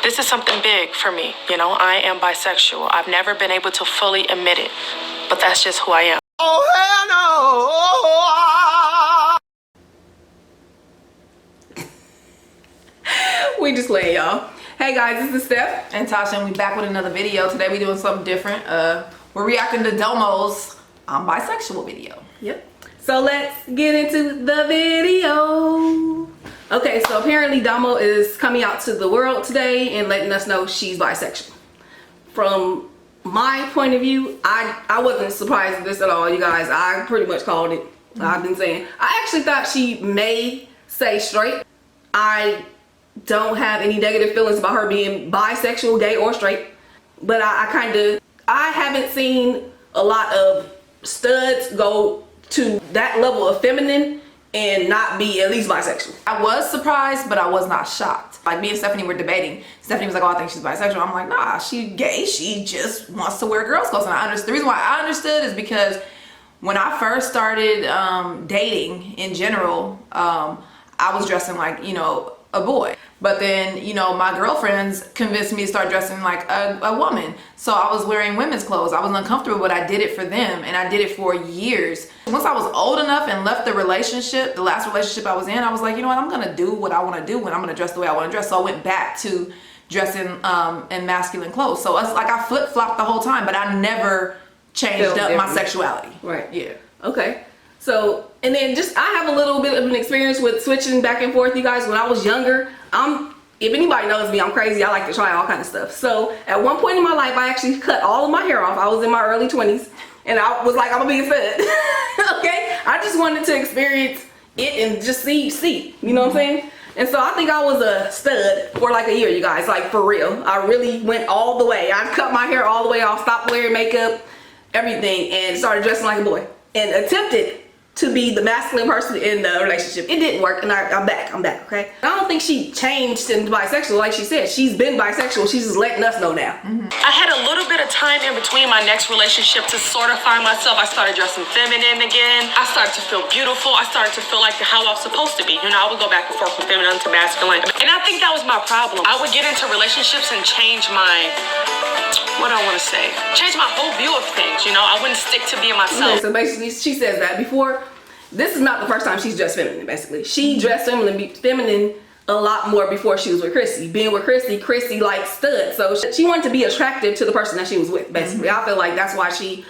this is something big for me. You know, I am bisexual. I've never been able to fully admit it, but that's just who I am. Oh, hell no! We just playing, y'all. Hey guys, this is Steph and Tasha, and we back with another video. Today we doing something different. We're reacting to Domo's bisexual video. Yep. So let's get into the video. Okay, so apparently Domo is coming out to the world today and letting us know she's bisexual. From my point of view, I wasn't surprised at this at all, you guys. I pretty much called it. I've been saying. I actually thought she may say straight. I don't have any negative feelings about her being bisexual, gay, or straight. But I haven't seen a lot of studs go to that level of feminine and not be at least bisexual. I was surprised, but I was not shocked. Like, me and Stephanie were debating. Stephanie was like, oh, I think she's bisexual. I'm like, nah, she gay. She just wants to wear girls' clothes. And the reason why I understood is because when I first started dating in general, I was dressing like, you know, a boy. But then, you know, my girlfriends convinced me to start dressing like a woman. So I was wearing women's clothes. I was uncomfortable, but I did it for them, and I did it for years. Once I was old enough and left the relationship, the last relationship I was in, I was like, you know what, I'm gonna do what I wanna do when I'm gonna dress the way I wanna dress. So I went back to dressing in masculine clothes. So it's like I flip-flopped the whole time, but I never changed up my sexuality. Right. Yeah. Okay. So, and then I have a little bit of an experience with switching back and forth, you guys. When I was younger, if anybody knows me, I'm crazy. I like to try all kinds of stuff. So at one point in my life, I actually cut all of my hair off. I was in my early 20s, and I was like, I'm gonna be a stud. Okay? I just wanted to experience it and just see, you know what I'm saying? And so I think I was a stud for like a year, you guys, like for real. I really went all the way. I cut my hair all the way off, stopped wearing makeup, everything, and started dressing like a boy, and attempted to be the masculine person in the relationship. It didn't work, and I'm back, okay? I don't think she changed into bisexual. Like she said, she's been bisexual. She's just letting us know now. I had a little bit of time in between my next relationship to sort of find myself. I started dressing feminine again. I started to feel beautiful. I started to feel like how I was supposed to be. You know, I would go back and forth from feminine to masculine. And I think that was my problem. I would get into relationships and change my, what do I want to say? Change my whole view of things, you know? I wouldn't stick to being myself. Okay, so basically, she says that before. This is not the first time she's dressed feminine, basically. She dressed feminine a lot more before she was with Chrissy. Being with Chrissy liked studs. So she wanted to be attractive to the person that she was with, basically. I feel like that's why she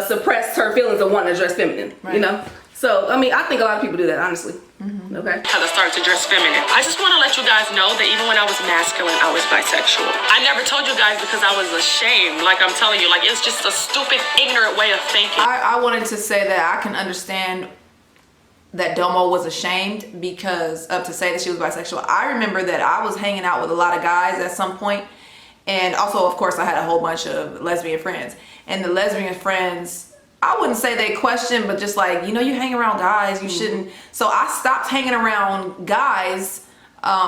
suppressed her feelings of wanting to dress feminine, you know? So, I mean, I think a lot of people do that, honestly. Okay? How I started to dress feminine. I just want to let you guys know that even when I was masculine, I was bisexual. I never told you guys because I was ashamed. Like I'm telling you, like it's just a stupid, ignorant way of thinking. I wanted to say that I can understand that Domo was ashamed because to say that she was bisexual. I remember that I was hanging out with a lot of guys at some point, and also of course I had a whole bunch of lesbian friends, and the lesbian friends, I wouldn't say they questioned, but just like, you know, you hang around guys, you shouldn't. So I stopped hanging around guys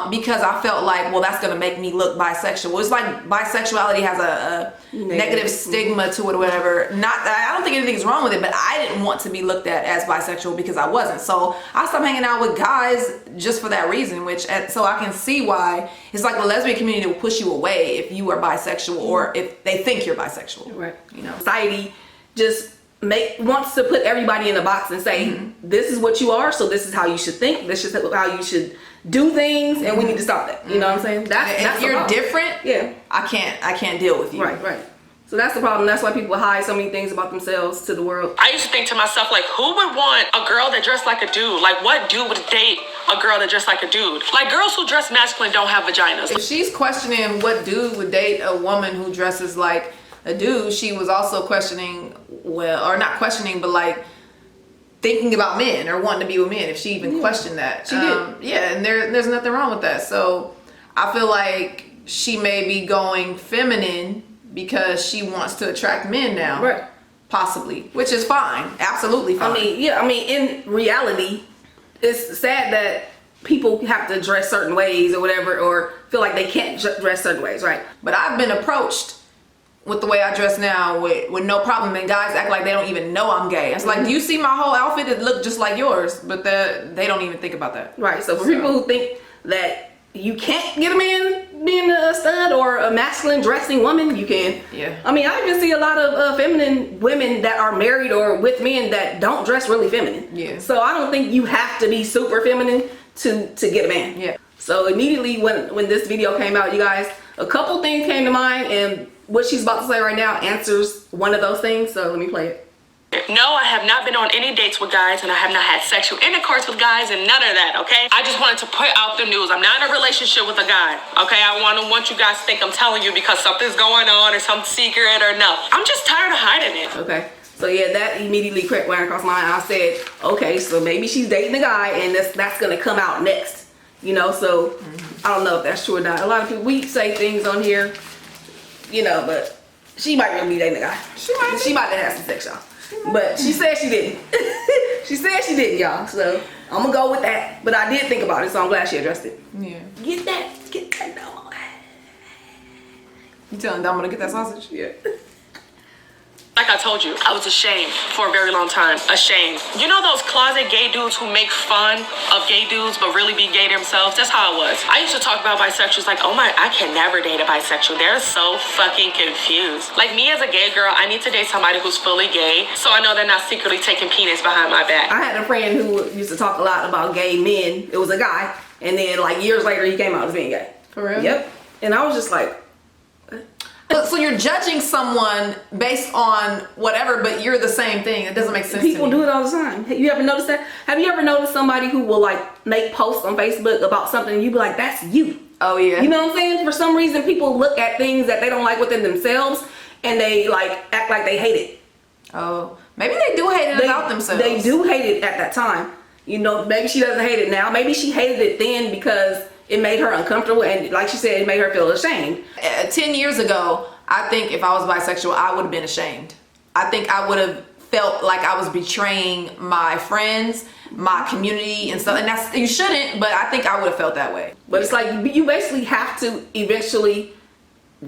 because I felt like, well, that's gonna make me look bisexual. It's like bisexuality has a negative stigma to it or whatever. I don't think anything's wrong with it, but I didn't want to be looked at as bisexual because I wasn't. So I stopped hanging out with guys just for that reason, so I can see why it's like the lesbian community will push you away if you are bisexual or if they think you're bisexual. Right. You know, society just wants to put everybody in a box and say, this is what you are, so this is how you should think, this is how you should do things, and we need to stop that. You know what I'm saying? That's if you're different, yeah, I can't deal with you. Right. So that's the problem. That's why people hide so many things about themselves to the world. I used to think to myself, like, who would want a girl that dressed like a dude? Like, what dude would date a girl that dressed like a dude? Like, girls who dress masculine don't have vaginas. If she's questioning what dude would date a woman who dresses like a dude, she was also questioning, well, or not questioning, but like thinking about men or wanting to be with men, if she even questioned that. She did. Yeah, and there's nothing wrong with that. So I feel like she may be going feminine because she wants to attract men now. Right. Possibly. Which is fine. Absolutely fine. I mean, in reality, it's sad that people have to dress certain ways or whatever, or feel like they can't dress certain ways, right? But I've been approached with the way I dress now with no problem, and guys act like they don't even know I'm gay. It's like, do you see my whole outfit? It looked just like yours, but they don't even think about that. Right. So for people who think that you can't get a man being a stud masculine dressing woman, you can. Yeah. I mean, I even see a lot of feminine women that are married or with men that don't dress really feminine. Yeah. So I don't think you have to be super feminine to get a man. Yeah. So immediately when this video came out, you guys, a couple things came to mind, and what she's about to say right now answers one of those things. So let me play it. No, I have not been on any dates with guys, and I have not had sexual intercourse with guys, and none of that, okay? I just wanted to put out the news. I'm not in a relationship with a guy, okay? I want you guys to think I'm telling you because something's going on or some secret or no. I'm just tired of hiding it. Okay. So yeah, that immediately crept right across my mind. I said, okay, so maybe she's dating a guy, and that's gonna come out next. You know, so I don't know if that's true or not. A lot of people, we say things on here, you know, but she might really be dating a guy. She might have some sex, y'all. But she said she didn't. She said she didn't, y'all. So I'm gonna go with that. But I did think about it, so I'm glad she addressed it. Yeah. Get that Domo. You telling Domo to get that sausage? Yeah. Like I told you, I was ashamed for a very long time. Ashamed. You know those closet gay dudes who make fun of gay dudes but really be gay themselves? That's how it was. I used to talk about bisexuals like, oh my, I can never date a bisexual. They're so fucking confused. Like me as a gay girl, I need to date somebody who's fully gay so I know they're not secretly taking penis behind my back. I had a friend who used to talk a lot about gay men. It was a guy. And then like years later, he came out as being gay. For real? Yep. And I was just like, so you're judging someone based on whatever, but you're the same thing. It doesn't make sense. people to me. do it all the time. You ever noticed that? Have you ever noticed somebody who will like make posts on Facebook about something and you be like, that's you? Oh yeah. You know what I'm saying? For some reason, people look at things that they don't like within themselves and they like act like they hate it. Oh, maybe they do hate it about themselves. They do hate it at that time. You know, maybe she doesn't hate it now. Maybe she hated it then because it made her uncomfortable, and like she said, it made her feel ashamed. 10 years ago, I think if I was bisexual, I would have been ashamed. I think I would have felt like I was betraying my friends, my community and stuff. And that's, you shouldn't, but I think I would have felt that way. But it's like you basically have to eventually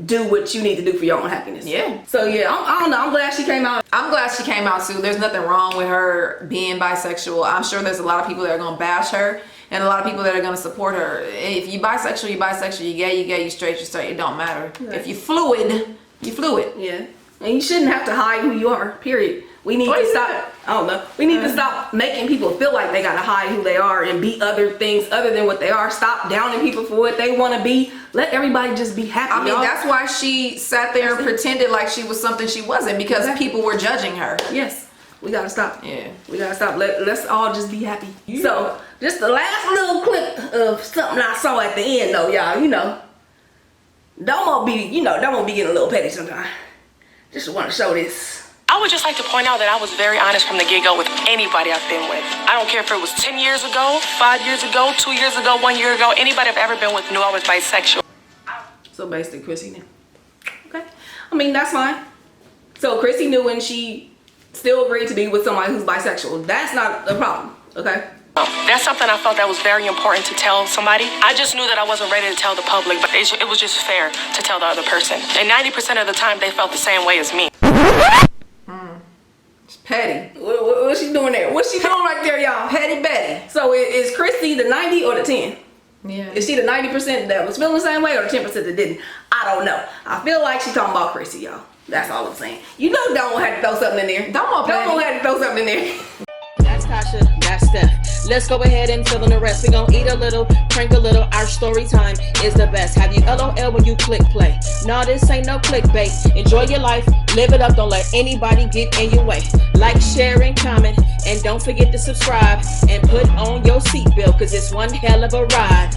do what you need to do for your own happiness. Yeah. So yeah, I don't know. I'm glad she came out. I'm glad she came out too. There's nothing wrong with her being bisexual. I'm sure there's a lot of people that are gonna bash her and a lot of people that are gonna support her. If you bisexual, you bisexual. You gay, you straight, you straight. It don't matter. Right. If you fluid, you fluid. Yeah. And you shouldn't have to hide who you are, period. We need to stop, I don't know. We need to stop making people feel like they gotta hide who they are and be other things other than what they are. Stop downing people for what they wanna be. Let everybody just be happy. I mean, y'all. that's why she sat there and pretended like she was something she wasn't, because people were judging her. Yes. We gotta stop. Yeah. We gotta stop. Let's all just be happy. Yeah. So, just the last little clip of something I saw at the end though, y'all. You know, Domo be getting a little petty sometimes. Just want to show this. I would just like to point out that I was very honest from the get-go with anybody I've been with. I don't care if it was 10 years ago, 5 years ago, 2 years ago, 1 year ago. Anybody I've ever been with knew I was bisexual. So basically, Chrissy knew. Okay. I mean, that's fine. So Chrissy knew and she still agreed to be with somebody who's bisexual. That's not a problem, okay? That's something I felt that was very important to tell somebody. I just knew that I wasn't ready to tell the public, but it was just fair to tell the other person. And 90% of the time, they felt the same way as me. Petty. What's she doing there? What's she doing right there, y'all? Petty Betty. So is Chrissy the 90 or the 10? Yeah. Is she the 90% that was feeling the same way or the 10% that didn't? I don't know. I feel like she talking about Chrissy, y'all. That's all I'm saying. You know Domo had to throw something in there. Domo had to throw something in there. That's Tasha, that's Steph. Let's go ahead and fill in the rest. We gon' eat a little, prank a little. Our story time is the best. Have you LOL when you click play? No, this ain't no clickbait. Enjoy your life, live it up. Don't let anybody get in your way. Like, share, and comment. And don't forget to subscribe and put on your seatbelt, cause it's one hell of a ride.